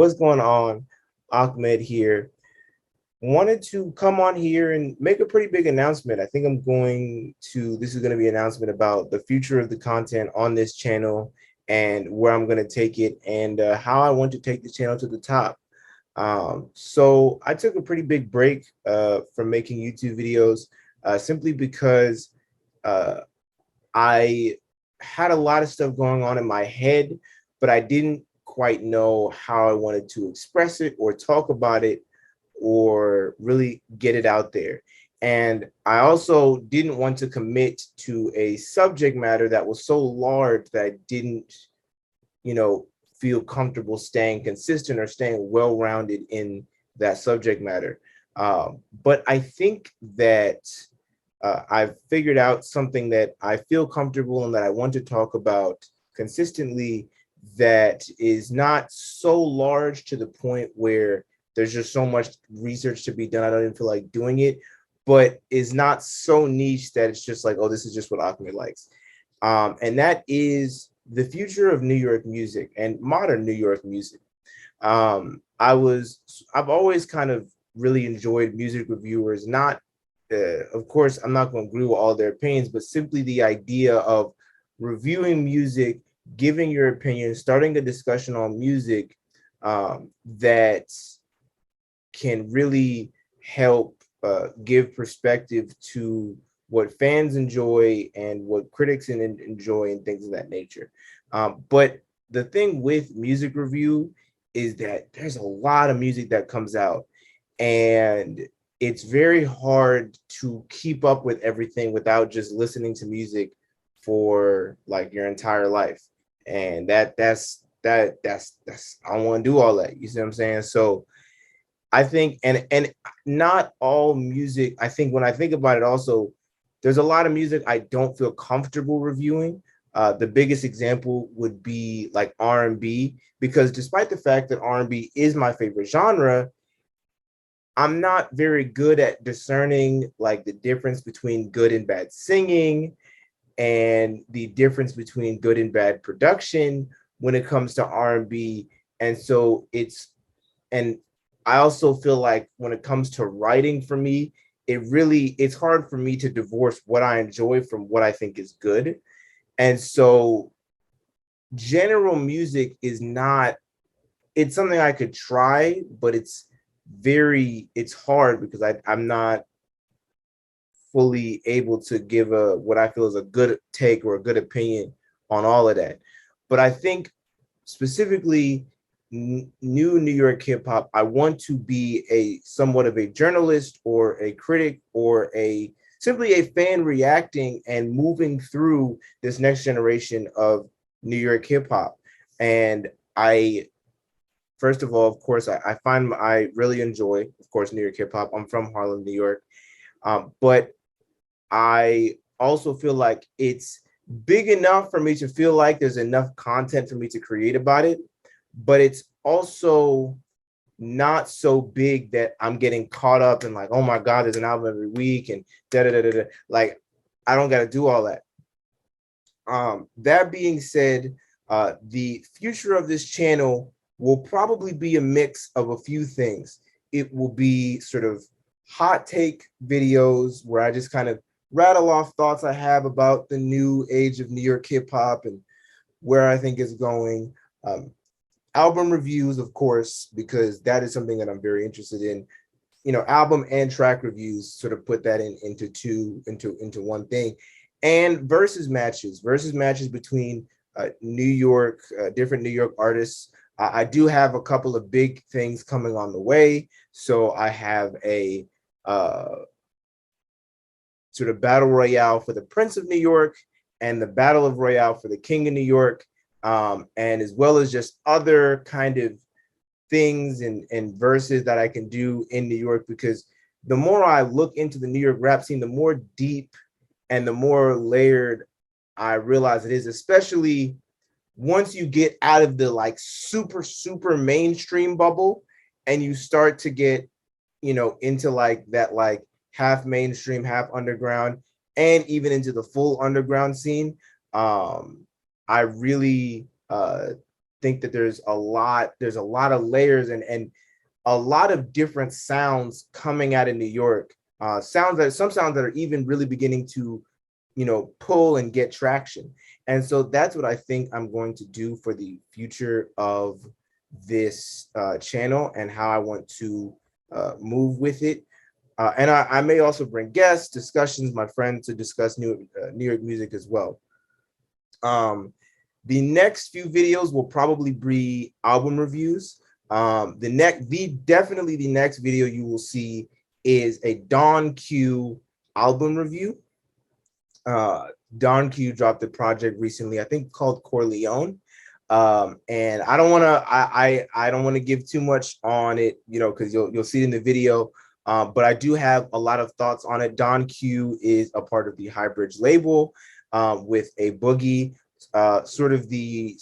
what's going on? Ahmed here. Wanted to come on here and make a pretty big announcement. I think this is going to be an announcement about the future of the content on this channel and where I'm going to take it and how I want to take the channel to the top. So I took a pretty big break from making YouTube videos simply because uh, I had a lot of stuff going on in my head, but I didn't quite know how I wanted to express it or talk about it or really get it out there. And I also didn't want to commit to a subject matter that was so large that I didn't, you know, feel comfortable staying consistent or staying well-rounded in that subject matter. But I think that I've figured out something that I feel comfortable and that I want to talk about consistently that is not so large to the point where there's just so much research to be done. I don't even feel like doing it, but is not so niche that it's just like, oh, this is just what Ahmed likes. And that is the future of New York music and modern New York music. I've always kind of really enjoyed music reviewers, not of course, I'm not going to agree with all their opinions, but simply the idea of reviewing music, giving your opinion, starting a discussion on music that can really help give perspective to what fans enjoy and what critics enjoy and things of that nature. But the thing with music review is that there's a lot of music that comes out, and it's very hard to keep up with everything without just listening to music for like your entire life. And that's I don't want to do all that. You see what I'm saying? So I think and not all music, I think when I think about it also, there's a lot of music I don't feel comfortable reviewing. The biggest example would be like R&B, because despite the fact that R&B is my favorite genre, I'm not very good at discerning like the difference between good and bad singing and the difference between good and bad production when it comes to R&B. And so and I also feel like when it comes to writing for me, it's hard for me to divorce what I enjoy from what I think is good. And so general music is not, it's something I could try, but it's hard because I'm not fully able to give a what I feel is a good take or a good opinion on all of that. But I think specifically new New York hip hop, I want to be a somewhat of a journalist or a critic or a simply a fan reacting and moving through this next generation of New York hip hop. And I first of all, of course, I really enjoy, of course, New York hip hop. I'm from Harlem, New York, but I also feel like it's big enough for me to feel like there's enough content for me to create about it, but it's also not so big that I'm getting caught up in like, oh my God, there's an album every week and da da da da. Like, I don't got to do all that. That being said, the future of this channel will probably be a mix of a few things. It will be sort of hot take videos where I just kind of rattle off thoughts I have about the new age of New York hip hop and where I think it's going. Um, Album reviews, of course, because that is something that I'm very interested in. You know, album and track reviews, sort of put that into one thing, and versus matches between New York, different New York artists. I do have a couple of big things coming on the way, so I have a sort of battle royale for the Prince of New York and the battle of royale for the King of New York, and as well as just other kind of things and verses that I can do in New York, because the more I look into the New York rap scene, the more deep and the more layered I realize it is, especially once you get out of the like super mainstream bubble and you start to get, you know, into like that like half mainstream, half underground, and even into the full underground scene. I really think that there's a lot of layers and a lot of different sounds coming out of New York. Some sounds that are even really beginning to, pull and get traction. And so that's what I think I'm going to do for the future of this channel and how I want to move with it. And I may also bring guests, discussions, my friends to discuss New York music as well. The next few videos will probably be album reviews. Definitely the next video you will see is a Don Q album review. Don Q dropped a project recently, I think called Corleone. And I don't want to I don't want to give too much on it, because you'll see it in the video. But I do have a lot of thoughts on it. Don Q is a part of the High Bridge label with A Boogie, sort of the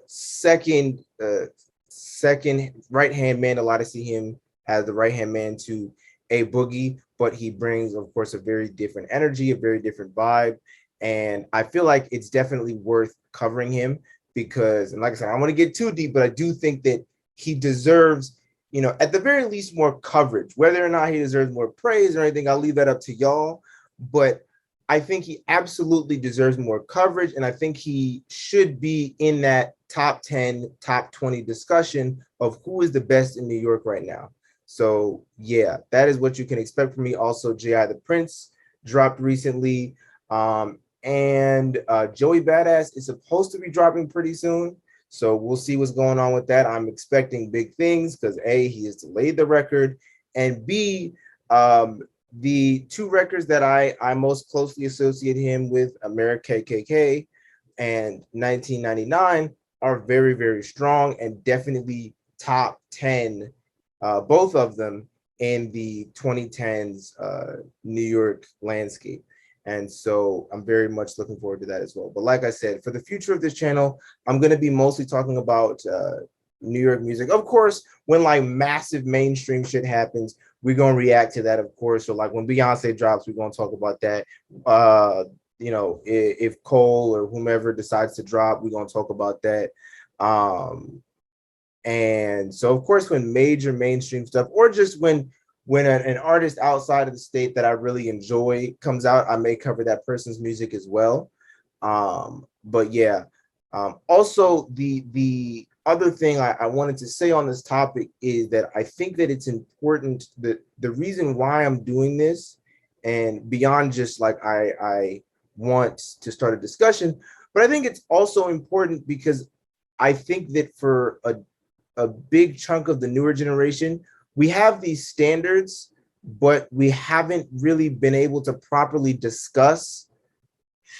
second right hand man. A lot of see him as the right hand man to A Boogie, but he brings, of course, a very different energy, a very different vibe. And I feel like it's definitely worth covering him because, and like I said, I don't want to get too deep, but I do think that he deserves, at the very least, more coverage. Whether or not he deserves more praise or anything, I'll leave that up to y'all. But I think he absolutely deserves more coverage. And I think he should be in that top 10, top 20 discussion of who is the best in New York right now. So yeah, that is what you can expect from me. Also, J.I. the Prince dropped recently. And Joey Badass is supposed to be dropping pretty soon. So we'll see what's going on with that. I'm expecting big things because A, he has delayed the record, and B, the two records that I most closely associate him with, America KKK and 1999, are very, very strong and definitely top 10, both of them in the 2010s New York landscape. And so I'm very much looking forward to that as well. But like I said, for the future of this channel, I'm going to be mostly talking about New York music. Of course, when like massive mainstream shit happens, we're going to react to that, of course. So like when Beyonce drops, we're going to talk about that. If Cole or whomever decides to drop, we're going to talk about that. And so, of course, when major mainstream stuff, or just when an artist outside of the state that I really enjoy comes out, I may cover that person's music as well. But yeah, also the other thing I wanted to say on this topic is that I think that it's important that the reason why I'm doing this, and beyond just like I want to start a discussion, but I think it's also important because I think that for a big chunk of the newer generation, we have these standards, but we haven't really been able to properly discuss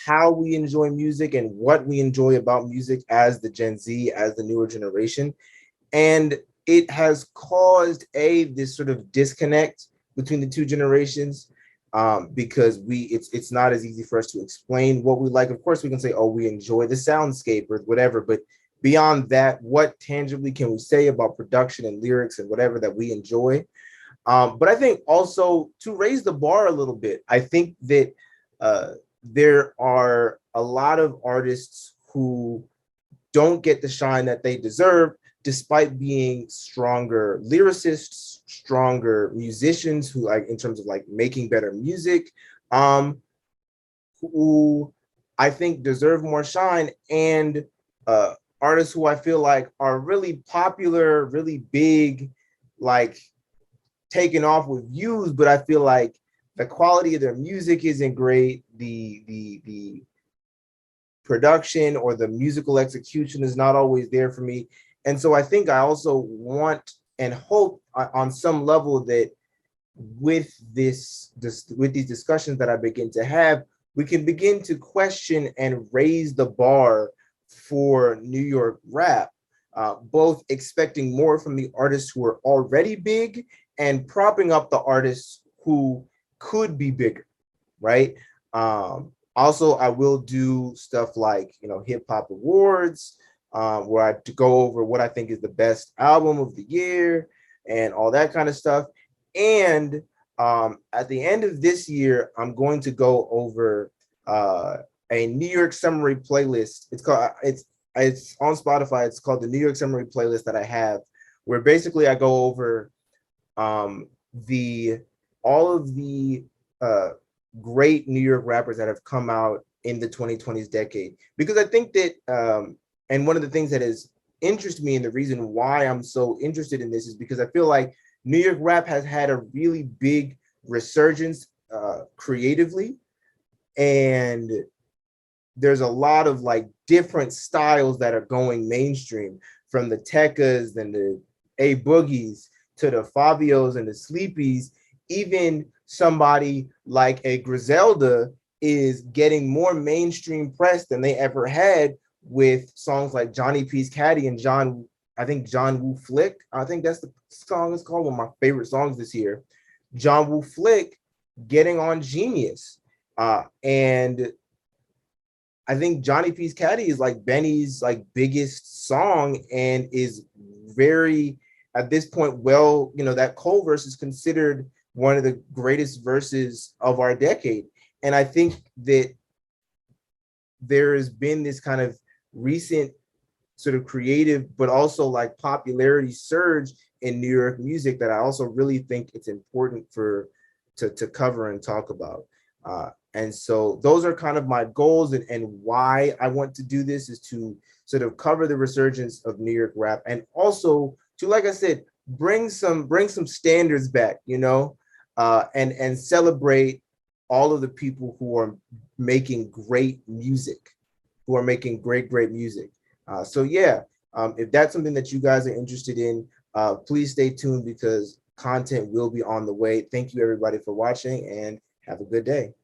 how we enjoy music and what we enjoy about music as the Gen Z, as the newer generation. And it has caused this sort of disconnect between the two generations, because it's not as easy for us to explain what we like. Of course, we can say, oh, we enjoy the soundscape or whatever, but beyond that, what tangibly can we say about production and lyrics and whatever that we enjoy? But I think also to raise the bar a little bit, I think that there are a lot of artists who don't get the shine that they deserve, despite being stronger lyricists, stronger musicians who, like, in terms of like making better music, who I think deserve more shine, and artists who I feel like are really popular, really big, like taking off with views, but I feel like the quality of their music isn't great. The production or the musical execution is not always there for me. And so I think I also want and hope on some level that with this with these discussions that I begin to have, we can begin to question and raise the bar for New York rap, both expecting more from the artists who are already big and propping up the artists who could be bigger, right? Also, I will do stuff like, hip hop awards, where I go over what I think is the best album of the year and all that kind of stuff. And at the end of this year, I'm going to go over a New York summary playlist. It's it's on Spotify. It's called the New York Summary Playlist that I have, where basically I go over the all of the uh, great New York rappers that have come out in the 2020s decade. Because I think that, and one of the things that has interested me and the reason why I'm so interested in this is because I feel like New York rap has had a really big resurgence creatively, and there's a lot of like different styles that are going mainstream, from the Tekkas and the A Boogies to the Fabios and the Sleepies. Even somebody like a Griselda is getting more mainstream press than they ever had with songs like Johnny P's Caddy and I think John Woo Flick. I think that's the song it's called, one of my favorite songs this year. John Woo Flick getting on Genius. And I think Johnny P's Caddy is like Benny's like biggest song and is very at this point, well, that Cole verse is considered one of the greatest verses of our decade. And I think that there has been this kind of recent sort of creative, but also like popularity surge in New York music that I also really think it's important to cover and talk about. And so those are kind of my goals, and why I want to do this is to sort of cover the resurgence of New York rap, and also to, like I said, bring some standards back, and celebrate all of the people who are making great music, who are making great music. So yeah, if that's something that you guys are interested in, please stay tuned because content will be on the way. Thank you everybody for watching, and have a good day.